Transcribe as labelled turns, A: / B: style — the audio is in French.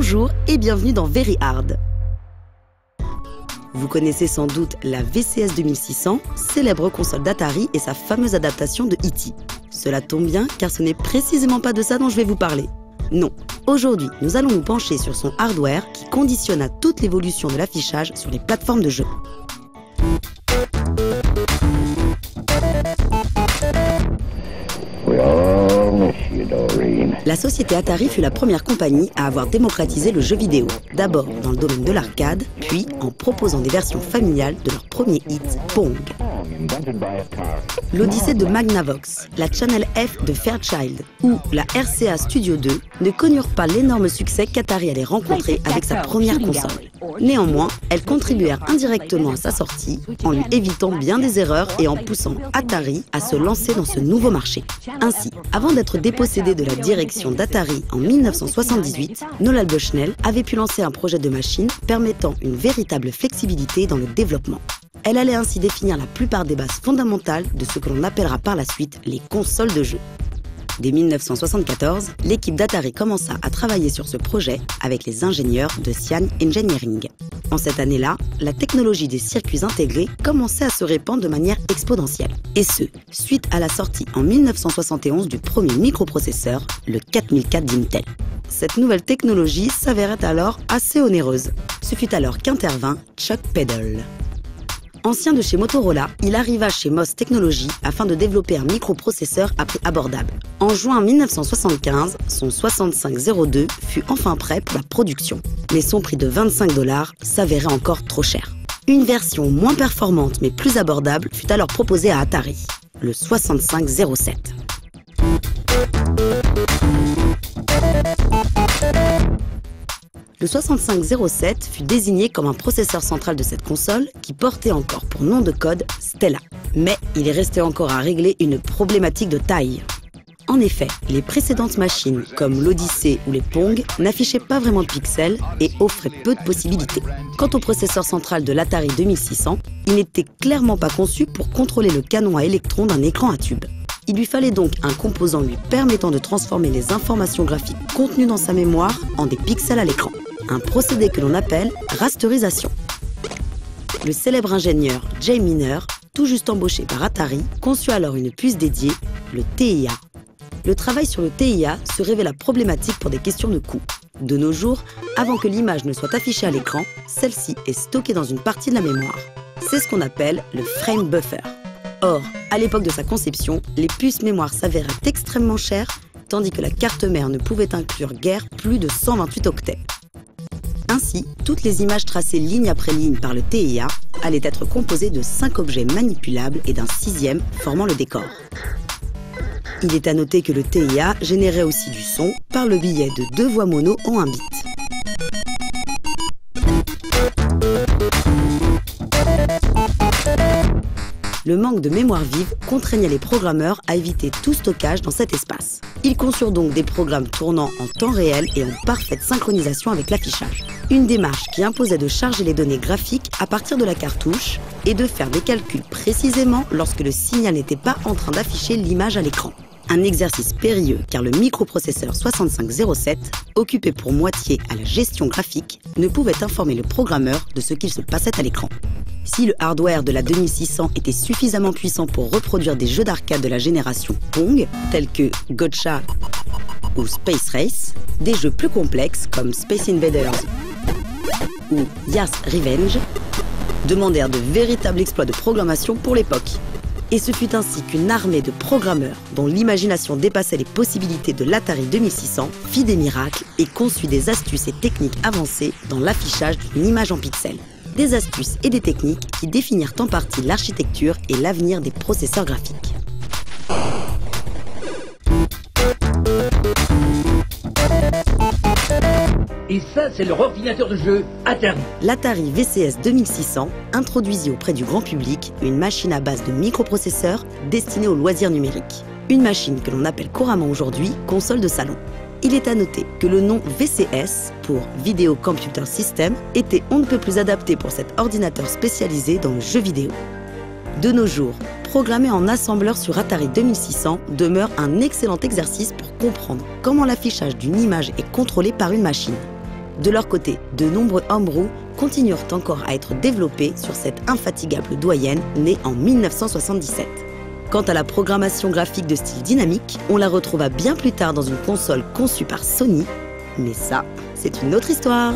A: Bonjour et bienvenue dans Very Hard. Vous connaissez sans doute la VCS 2600, célèbre console d'Atari et sa fameuse adaptation de E.T. Cela tombe bien car ce n'est précisément pas de ça dont je vais vous parler. Non, aujourd'hui nous allons nous pencher sur son hardware qui conditionna toute l'évolution de l'affichage sur les plateformes de jeux. La société Atari fut la première compagnie à avoir démocratisé le jeu vidéo, d'abord dans le domaine de l'arcade, puis en proposant des versions familiales de leur premier hit, Pong. L'Odyssée de Magnavox, la Channel F de Fairchild ou la RCA Studio 2 ne connurent pas l'énorme succès qu'Atari allait rencontrer avec sa première console. Néanmoins, elles contribuèrent indirectement à sa sortie en lui évitant bien des erreurs et en poussant Atari à se lancer dans ce nouveau marché. Ainsi, avant d'être dépossédé de la direction d'Atari en 1978, Nolan Bushnell avait pu lancer un projet de machine permettant une véritable flexibilité dans le développement. Elle allait ainsi définir la plupart des bases fondamentales de ce que l'on appellera par la suite les consoles de jeux. Dès 1974, l'équipe d'Atari commença à travailler sur ce projet avec les ingénieurs de Cyan Engineering. En cette année-là, la technologie des circuits intégrés commençait à se répandre de manière exponentielle. Et ce, suite à la sortie en 1971 du premier microprocesseur, le 4004 d'Intel. Cette nouvelle technologie s'avérait alors assez onéreuse. Ce fut alors qu'intervint Chuck Peddle. Ancien de chez Motorola, il arriva chez MOS Technology afin de développer un microprocesseur à prix abordable. En juin 1975, son 6502 fut enfin prêt pour la production. Mais son prix de 25 $ s'avérait encore trop cher. Une version moins performante mais plus abordable fut alors proposée à Atari, le 6507. Le 6507 fut désigné comme un processeur central de cette console qui portait encore pour nom de code Stella. Mais il est resté encore à régler une problématique de taille. En effet, les précédentes machines, comme l'Odyssée ou les Pong, n'affichaient pas vraiment de pixels et offraient peu de possibilités. Quant au processeur central de l'Atari 2600, il n'était clairement pas conçu pour contrôler le canon à électrons d'un écran à tube. Il lui fallait donc un composant lui permettant de transformer les informations graphiques contenues dans sa mémoire en des pixels à l'écran. Un procédé que l'on appelle rasterisation. Le célèbre ingénieur Jay Miner, tout juste embauché par Atari, conçut alors une puce dédiée, le TIA. Le travail sur le TIA se révéla problématique pour des questions de coût. De nos jours, avant que l'image ne soit affichée à l'écran, celle-ci est stockée dans une partie de la mémoire. C'est ce qu'on appelle le frame buffer. Or, à l'époque de sa conception, les puces mémoire s'avéraient extrêmement chères, tandis que la carte mère ne pouvait inclure guère plus de 128 octets. Ainsi, toutes les images tracées ligne après ligne par le TIA allaient être composées de 5 objets manipulables et d'un 6e formant le décor. Il est à noter que le TIA générait aussi du son par le biais de 2 voix mono en 1 bit. Le manque de mémoire vive contraignait les programmeurs à éviter tout stockage dans cet espace. Ils conçurent donc des programmes tournant en temps réel et en parfaite synchronisation avec l'affichage. Une démarche qui imposait de charger les données graphiques à partir de la cartouche et de faire des calculs précisément lorsque le signal n'était pas en train d'afficher l'image à l'écran. Un exercice périlleux car le microprocesseur 6507, occupé pour moitié à la gestion graphique, ne pouvait informer le programmeur de ce qu'il se passait à l'écran. Si le hardware de la 2600 était suffisamment puissant pour reproduire des jeux d'arcade de la génération Pong, tels que Gotcha ou Space Race, des jeux plus complexes comme Space Invaders ou Yas Revenge demandèrent de véritables exploits de programmation pour l'époque. Et ce fut ainsi qu'une armée de programmeurs dont l'imagination dépassait les possibilités de l'Atari 2600 fit des miracles et conçut des astuces et techniques avancées dans l'affichage d'une image en pixels. Des astuces et des techniques qui définirent en partie l'architecture et l'avenir des processeurs graphiques.
B: Et ça, c'est leur ordinateur de jeu Atari.
A: L'Atari VCS 2600 introduisit auprès du grand public une machine à base de microprocesseurs destinée aux loisirs numériques. Une machine que l'on appelle couramment aujourd'hui console de salon. Il est à noter que le nom VCS, pour Video Computer System, était on ne peut plus adapté pour cet ordinateur spécialisé dans le jeu vidéo. De nos jours, programmer en assembleur sur Atari 2600 demeure un excellent exercice pour comprendre comment l'affichage d'une image est contrôlé par une machine. De leur côté, de nombreux homebrew continuèrent encore à être développés sur cette infatigable doyenne née en 1977. Quant à la programmation graphique de style dynamique, on la retrouva bien plus tard dans une console conçue par Sony, mais ça, c'est une autre histoire.